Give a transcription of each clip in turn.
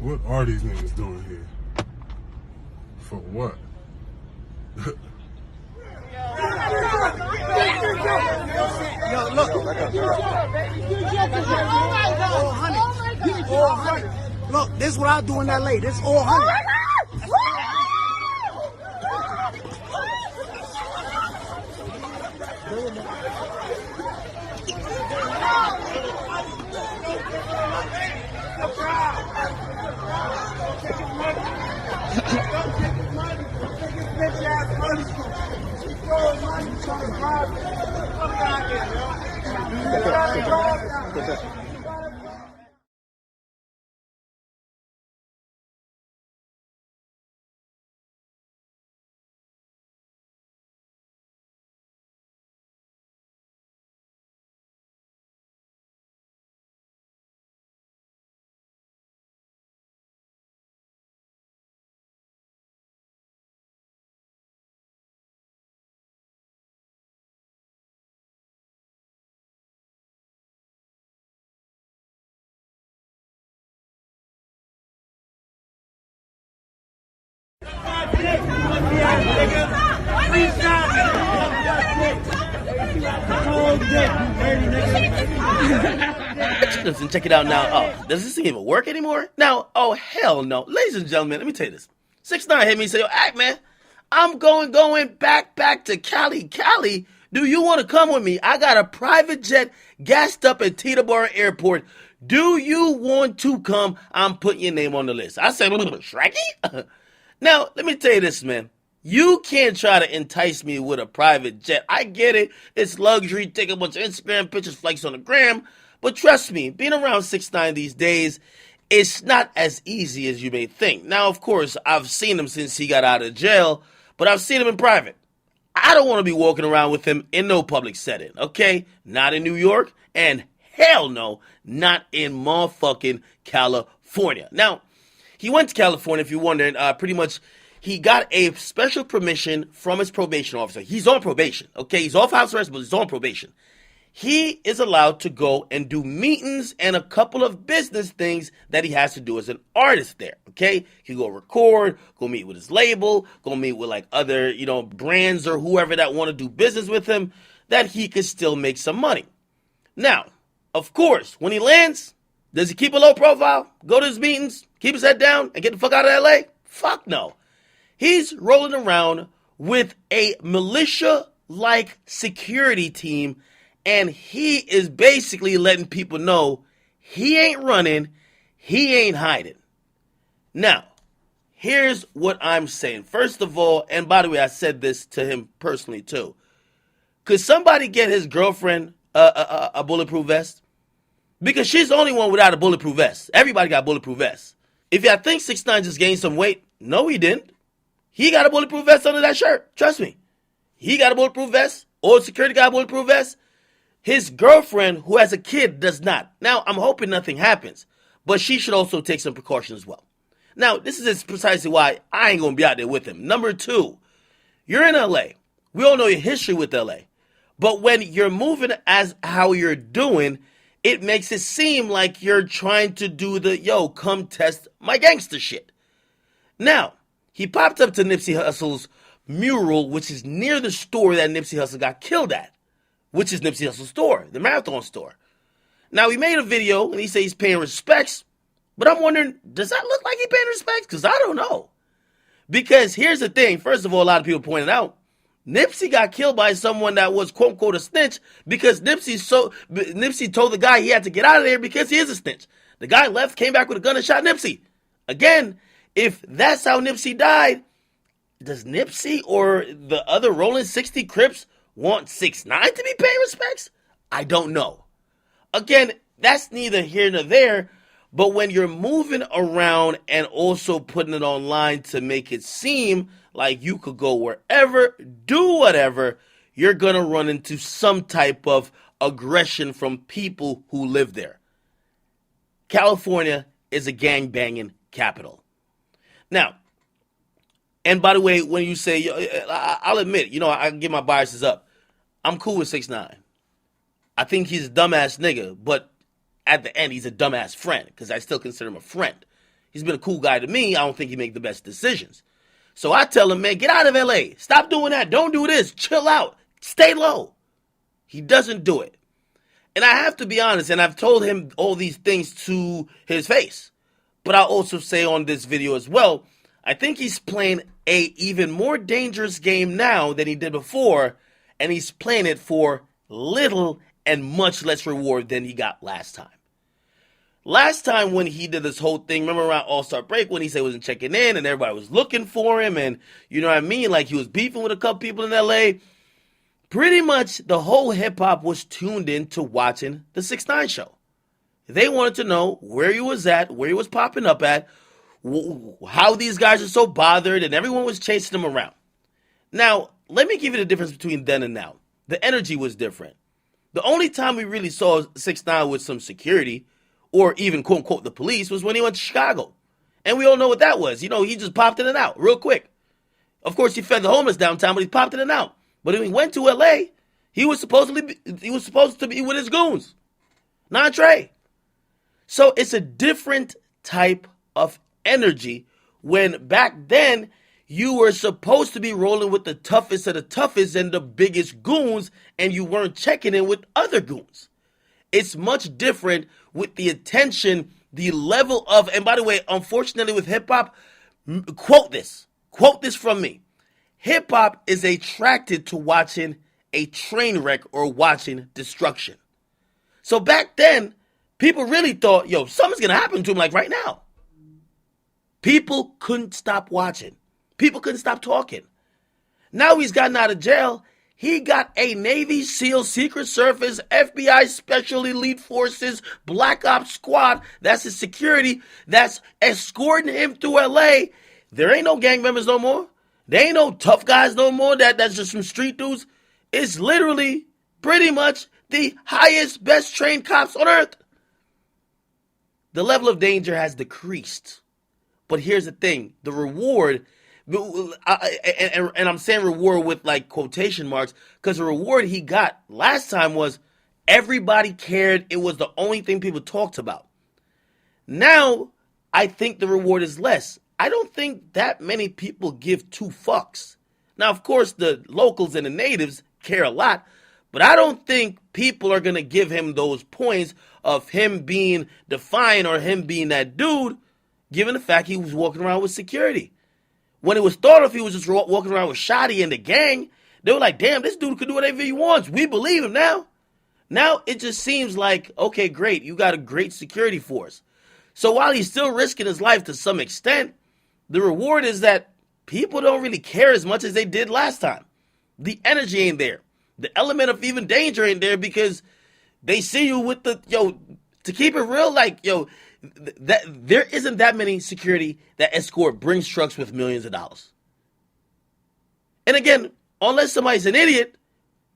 What are these niggas doing here? For what? Yo, look. All 100. Look, this is what I do in LA. This is all 100. Listen, check it out now. Oh, does this thing even work anymore? Now, oh, hell no. Ladies and gentlemen, let me tell you this. 6ix9ine hit me and say, yo, act, man, I'm going back to Cali. Do you want to come with me? I got a private jet gassed up at Teterboro Airport. Do you want to come? I'm putting your name on the list. I said, Shrekky? Now, let me tell you this, man. You can't try to entice me with a private jet. I get it. It's luxury. Take a bunch of Instagram pictures, flex on the gram. But trust me, being around 6ix9ine these days, it's not as easy as you may think. Now, of course, I've seen him since he got out of jail, but I've seen him in private. I don't want to be walking around with him in no public setting, okay? Not in New York, and hell no, not in motherfucking California. Now, he went to California, if you're wondering, pretty much he got a special permission from his probation officer. He's on probation, okay? He's off house arrest, but he's on probation. He is allowed to go and do meetings and a couple of business things that he has to do as an artist there, okay? He can go record, go meet with his label, go meet with like other, brands or whoever that want to do business with him, that he could still make some money. Now, of course, when he lands, does he keep a low profile, go to his meetings, keep his head down, and get the fuck out of LA? Fuck no. He's rolling around with a militia-like security team, and he is basically letting people know he ain't running, he ain't hiding. Now, here's what I'm saying. First of all, and by the way, I said this to him personally too. Could somebody get his girlfriend a bulletproof vest? Because she's the only one without a bulletproof vest. Everybody got bulletproof vests. If y'all think 6ix9ine just gained some weight, no, he didn't. He got a bulletproof vest under that shirt. Trust me. He got a bulletproof vest. Old security got a bulletproof vest. His girlfriend, who has a kid, does not. Now, I'm hoping nothing happens, but she should also take some precautions as well. Now, this is precisely why I ain't going to be out there with him. Number two, you're in LA. We all know your history with LA. But when you're moving as how you're doing, it makes it seem like you're trying to do the, come test my gangster shit. Now, he popped up to Nipsey Hussle's Mural, which is near the store that Nipsey Hussle got killed at, which is Nipsey Hussle's store, the Marathon store. Now, he made a video, and he said he's paying respects, but I'm wondering, does that look like he's paying respects? Because I don't know. Because here's the thing. First of all, a lot of people pointed out, Nipsey got killed by someone that was, quote-unquote, a snitch, because Nipsey told the guy he had to get out of there because he is a snitch. The guy left, came back with a gun and shot Nipsey. Again, if that's how Nipsey died, does Nipsey or the other Rolling 60 Crips want 6ix9ine to be paying respects? I don't know. Again, that's neither here nor there, but when you're moving around and also putting it online to make it seem like you could go wherever, do whatever, you're going to run into some type of aggression from people who live there. California is a gang-banging capital. Now, and by the way, when you say, I'll admit, I get my biases up. I'm cool with 6ix9ine. I think he's a dumbass nigga, but at the end, he's a dumbass friend, because I still consider him a friend. He's been a cool guy to me. I don't think he make the best decisions. So I tell him, man, get out of LA. Stop doing that. Don't do this. Chill out. Stay low. He doesn't do it. And I have to be honest, and I've told him all these things to his face. But I'll also say on this video as well, I think he's playing a even more dangerous game now than he did before, and he's playing it for little and much less reward than he got last time. Last time when he did this whole thing, remember around All-Star break when he said he wasn't checking in and everybody was looking for him and you know what I mean, like he was beefing with a couple people in LA, pretty much the whole hip-hop was tuned in to watching the 6ix9ine show. They wanted to know where he was at, where he was popping up at, how these guys are so bothered, and everyone was chasing him around. Now, let me give you the difference between then and now. The energy was different. The only time we really saw 6ix9ine with some security, or even quote-unquote the police, was when he went to Chicago. And we all know what that was. You know, he just popped in and out real quick. Of course, he fed the homeless downtown, but he popped in and out. But when he went to L.A., he was supposed to be with his goons. Not Trey. So it's a different type of energy when back then you were supposed to be rolling with the toughest of the toughest and the biggest goons and you weren't checking in with other goons. It's much different with the attention, the level of, and by the way, unfortunately with hip hop, quote this from me. Hip hop is attracted to watching a train wreck or watching destruction. So back then, people really thought, yo, something's going to happen to him like right now. People couldn't stop watching. People couldn't stop talking. Now he's gotten out of jail. He got a Navy SEAL, Secret Service, FBI Special Elite Forces, Black Ops Squad. That's his security. That's escorting him through L.A. There ain't no gang members no more. There ain't no tough guys no more. That's just some street dudes. It's literally pretty much the highest, best trained cops on earth. The level of danger has decreased. But here's the thing. The reward, and I'm saying reward with like quotation marks, because the reward he got last time was everybody cared. It was the only thing people talked about. Now, I think the reward is less. I don't think that many people give two fucks. Now, of course, the locals and the natives care a lot, but I don't think people are going to give him those points of him being defiant or him being that dude, given the fact he was walking around with security. When it was thought of he was just walking around with Shotty and the gang, they were like, damn, this dude could do whatever he wants. We believe him now. Now it just seems like, okay, great, you got a great security force. So while he's still risking his life to some extent, the reward is that people don't really care as much as they did last time. The energy ain't there. The element of even danger ain't there because they see you with the, to keep it real, like, that there isn't that many security that escort brings trucks with millions of dollars. And again, unless somebody's an idiot,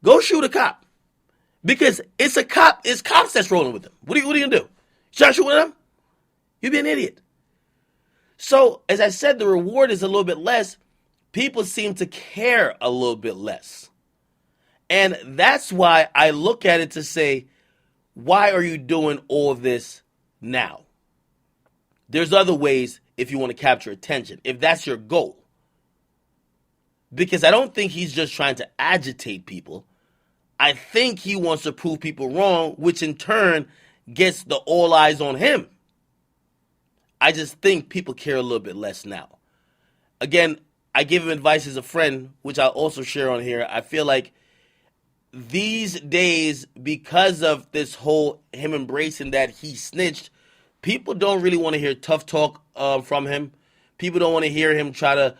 go shoot a cop. Because it's cops that's rolling with them. What are you going to do? Try to shoot with them? You'd be an idiot. So, as I said, the reward is a little bit less. People seem to care a little bit less. And that's why I look at it to say, why are you doing all this now? There's other ways if you want to capture attention, if that's your goal. Because I don't think he's just trying to agitate people. I think he wants to prove people wrong, which in turn gets the all eyes on him. I just think people care a little bit less now. Again, I give him advice as a friend, which I'll also share on here. I feel like these days, because of this whole him embracing that he snitched, people don't really want to hear tough talk from him. People don't want to hear him try to,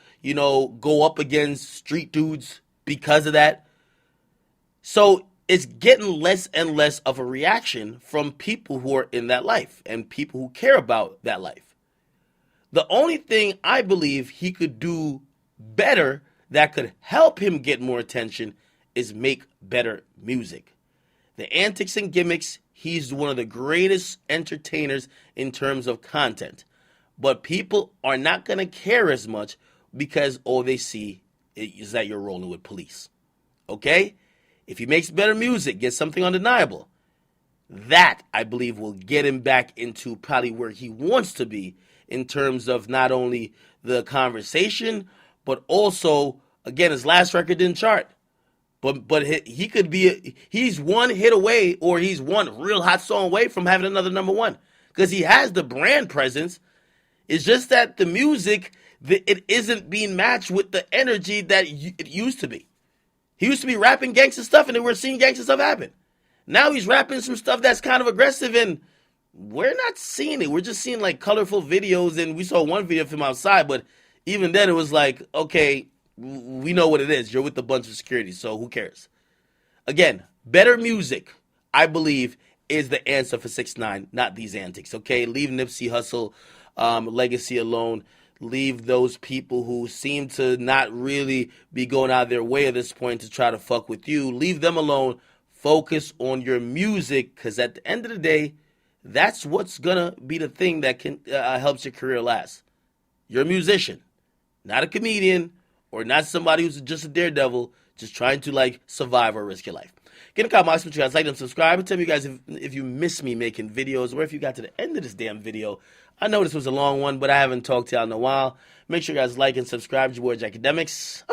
go up against street dudes because of that. So it's getting less and less of a reaction from people who are in that life and people who care about that life. The only thing I believe he could do better that could help him get more attention is make better music. The antics and gimmicks, he's one of the greatest entertainers in terms of content. But people are not going to care as much because all they see is that you're rolling with police. Okay? If he makes better music, gets something undeniable, That, I believe, will get him back into probably where he wants to be in terms of not only the conversation, but also, again, his last record didn't chart. But he could be, he's one hit away, or he's one real hot song away from having another number one. Because he has the brand presence. It's just that the music, it isn't being matched with the energy that it used to be. He used to be rapping gangster stuff, and then we're seeing gangster stuff happen. Now he's rapping some stuff that's kind of aggressive, and we're not seeing it. We're just seeing like colorful videos, and we saw one video of him outside, but even then it was like, okay, we know what it is. You're with a bunch of security, so who cares? Again, better music, I believe, is the answer for 6ix9ine, not these antics, okay? Leave Nipsey Hussle legacy alone. Leave those people who seem to not really be going out of their way at this point to try to fuck with you. Leave them alone. Focus on your music, because at the end of the day, that's what's going to be the thing that can helps your career last. You're a musician, not a comedian, or not somebody who's just a daredevil, just trying to like survive or risk your life. Get in the comments with you guys, like and subscribe, and tell me, you guys, if you miss me making videos, or if you got to the end of this damn video. I know this was a long one, but I haven't talked to y'all in a while. Make sure you guys like and subscribe. Your boy, Academics.